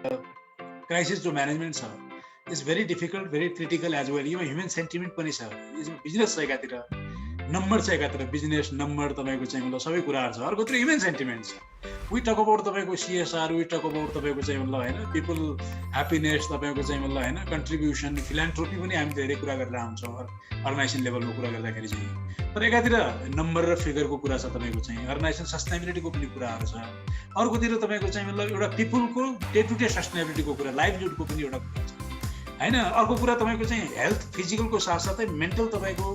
Crisis जो management छ is very difficult, very critical as well. यसमा ह्युमन सेन्टिमेन्ट पनि छ, यसमा बिजनेस छ एकातिर, नम्बर छ एकातिर, बिजनेस नम्बर तपाईँको चाहिँ मतलब सबै कुराहरू छ, अर्कोतिर ह्युमन सेन्टिमेन्ट छ। वी टक अबाउट तपाईँको सिएसआर, वी टक अबाउट तपाईँको चाहिँ मतलब होइन पिपल ह्याप्पिनेस, तपाईँको चाहिँ मतलब होइन कन्ट्रिब्युसन, फिलान्थ्रोपी पनि हामी धेरै कुरा गरेर आउँछौँ अर्गनाइजेसन लेभलमा कुरा गर्दाखेरि चाहिँ। तर एकातिर नम्बर र फिगरको कुरा छ, तपाईँको चाहिँ अर्गनाइजेसन सस्टेनेबिलिटीको पनि कुराहरू छ, अर्कोतिर तपाईँको चाहिँ मतलब एउटा पिपलको डे टु डे सस्टेनेबिलिटीको कुरा, लाइभलीहुडको पनि एउटा कुरा छ होइन। अर्को कुरा तपाईँको चाहिँ हेल्थ फिजिकलको साथसाथै मेन्टल तपाईँको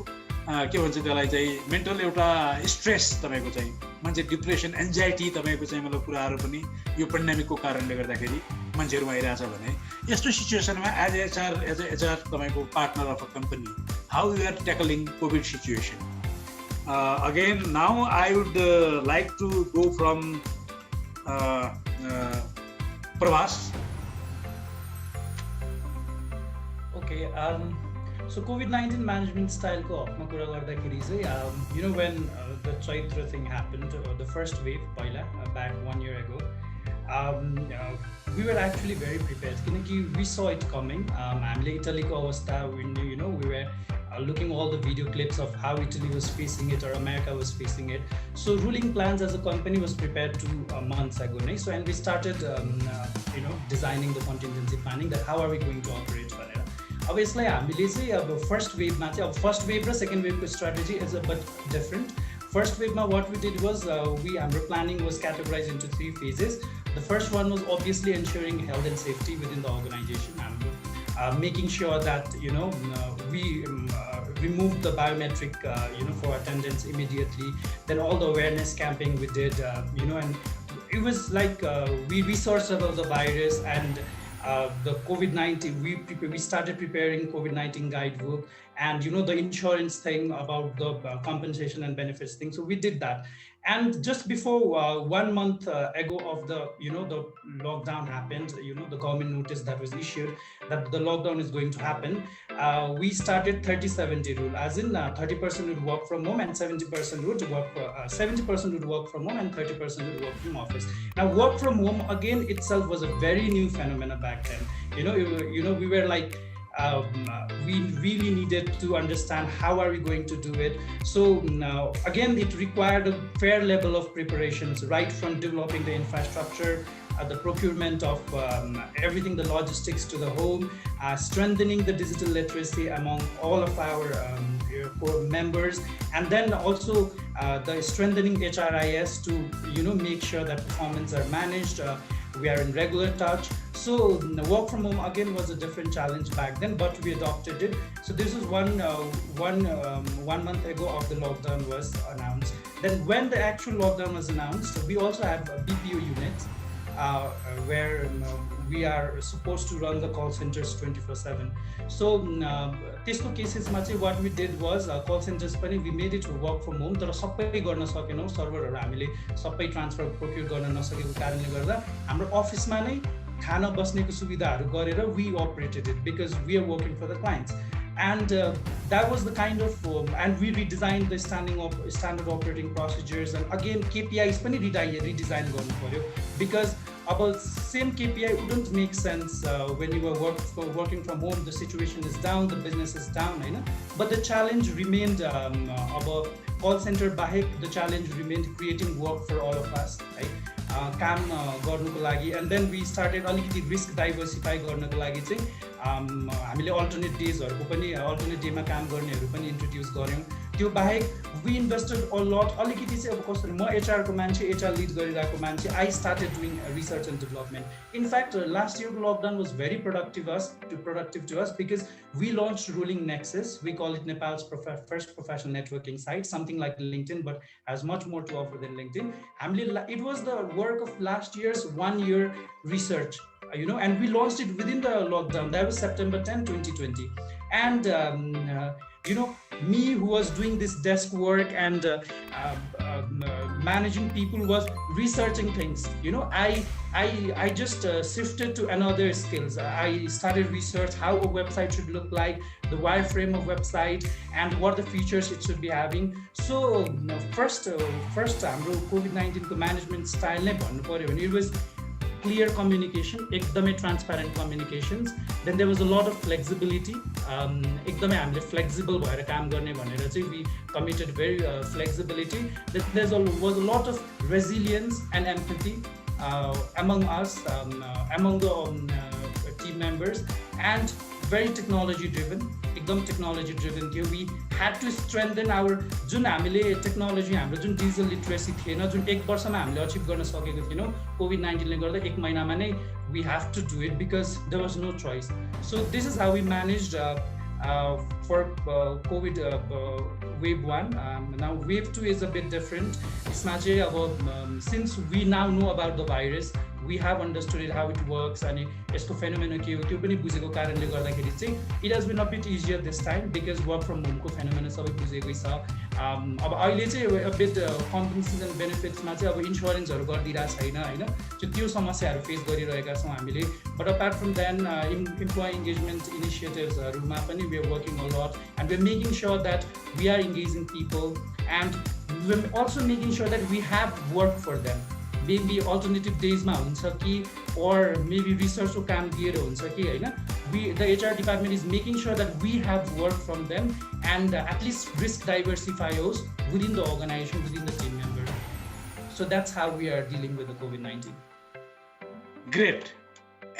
के भन्छ त्यसलाई चाहिँ मेन्टल एउटा स्ट्रेस तपाईँको चाहिँ मान्छे डिप्रेसन, एन्जाइटी तपाईँको चाहिँ मतलब कुराहरू पनि यो पेन्डेमिकको कारणले गर्दाखेरि मान्छेहरूमा आइरहेछ भने यस्तो सिचुएसनमा एज एचआर तपाईँको partner of a company, how you are tackling covid situation? Again now I would like to go from प्रवास। Okay, so COVID-19 management style ko apna kura gardakeri chai when the Chaitra thing happened, the first wave paila back 1 year ago, we were actually very prepared kinaki we saw it coming. Hamile Italy ko avastha, we knew, we were looking all the video clips of how Italy was facing it or America was facing it. So ruling plans as a company was prepared 2 months ago. So and we started designing the contingency planning, that how are we going to operate. अब यसलाई हामीले चाहिँ अब first वेभमा चाहिँ अब first wave र second वेभको strategy is a bit different. First वेभमा वाट वी डिड वाज हाम्रो planning was categorize into 3 phases. The first one was obviously ensuring health and safety within the organization, and making sure that we removed the biometric for attendance immediately. Then all the awareness campaign we did, and it was like we resourced about the virus and the COVID-19, we started preparing COVID-19 guidebook, and the insurance thing about the compensation and benefits thing. So we did that, and just before 1 month ago of the the lockdown happened, the government notice that was issued that the lockdown is going to happen. We started 30-70 rule, as in 30% would work from home and 70% would work 70% would work from home and 30% would work from office. Now work from home again itself was a very new phenomenon back then. We were like we really needed to understand how are we going to do it. So now again it required a fair level of preparations, right from developing the infrastructure, the procurement of everything, the logistics to the home, strengthening the digital literacy among all of our core members, and then also the strengthening HRIS to make sure that performance are managed. We are in regular touch. So work from home again was a different challenge back then, but we adopted it. So this was one month ago of the lockdown was announced. Then when the actual lockdown was announced, we also have a BPO unit where we are supposed to run the call centers 24/7. So त्यस्तो केसेसमा चाहिँ what we did was call centers पनि we made it work from home, तर सबै गर्न सकेनौँ, सर्भरहरू हामीले सबै transfer प्रोक्युर गर्न नसकेको कारणले गर्दा हाम्रो अफिसमा नै खाना बस्नेको सुविधाहरू गरेर we operated it because we are working for the clients. And that was the kind of and we redesigned the standard operating procedures, and again KPIs पनि redesign गर्नु पर्यो, because about same KPI wouldn't make sense when you were working from home. The situation is down, the business is down, but the challenge remained about call center bahek, the challenge remained creating work for all of us, right? काम गर्नुको लागि, and then we started अलिकति risk diversify गर्नको लागि चाहिँ हामीले alternate डेजहरूको पनि alternate डेमा काम गर्नेहरू पनि इन्ट्रोड्युस गऱ्यौँ। त्यो बाहेक वी इन्भेस्टेड अ लट, अलिकति चाहिँ अब कस्तो म एचआरको मान्छे, एचआर लिड गरिरहेको मान्छे, I started doing research and development. In fact last इयरको lockdown was very productive to us because we launched ruling Nexus. We call it Nepal's first professional networking site, something like LinkedIn but has much more to offer than LinkedIn. It was the work of last year's 1 year research, and we launched it within the lockdown. That was September 10, 2020. And me who was doing this desk work and managing people was researching things. I just shifted to another skills. I started research how a website should look like, the wireframe of website, and what the features it should be having. So first हाम्रो COVID-19 को management style नै भन्नु पर्यो भने it was clear communication, एकदमै transparent communications. Then there was a lot of flexibility. एकदमै हामीले flexible भएर काम गर्ने भनेर चाहिँ we committed very flexibility. There was a lot of resilience and empathy among us, among the team members, and very technology driven. एकदम technology driven थियो. We had to strengthen our जुन हामीले टेक्नोलोजी हाम्रो जुन digital literacy थिएन, जुन 1 वर्षमा हामीले achieve गर्न सकेको थिएनौँ, COVID-19 ले गर्दा 1 महिनामा नै we have to do it because there was no choice. So this is how we managed for COVID wave 1. Now wave 2 is a bit different. यसमा चाहिँ अब since we now know about the virus, we have understood it, how it works, and यसको phenomena के हो त्यो पनि बुझेको कारणले गर्दाखेरि चाहिँ it has been a bit easier this time because work from home को phenomena सबै बुझेकै छ. अब अहिले चाहिँ a bit compensation benefits मा चाहिँ अब इन्स्योरेन्सहरु गर्दिरा छैन हैन, त्यो समस्याहरु फेस गरिरहेका छौं हामीले. But apart from then employee engagement initiatives हरुमा पनि we are working a lot, and we are making sure that we are engaging people, and we are also making sure that we have work for them. Maybe alternative days मा हुन्छ कि, or maybe research को काम दिएर हुन्छ कि हैन. The HR department is making sure that we have work from them, and at least risk diversifiers within the organization, within the team member. So that's how we are dealing with the COVID-19. Great.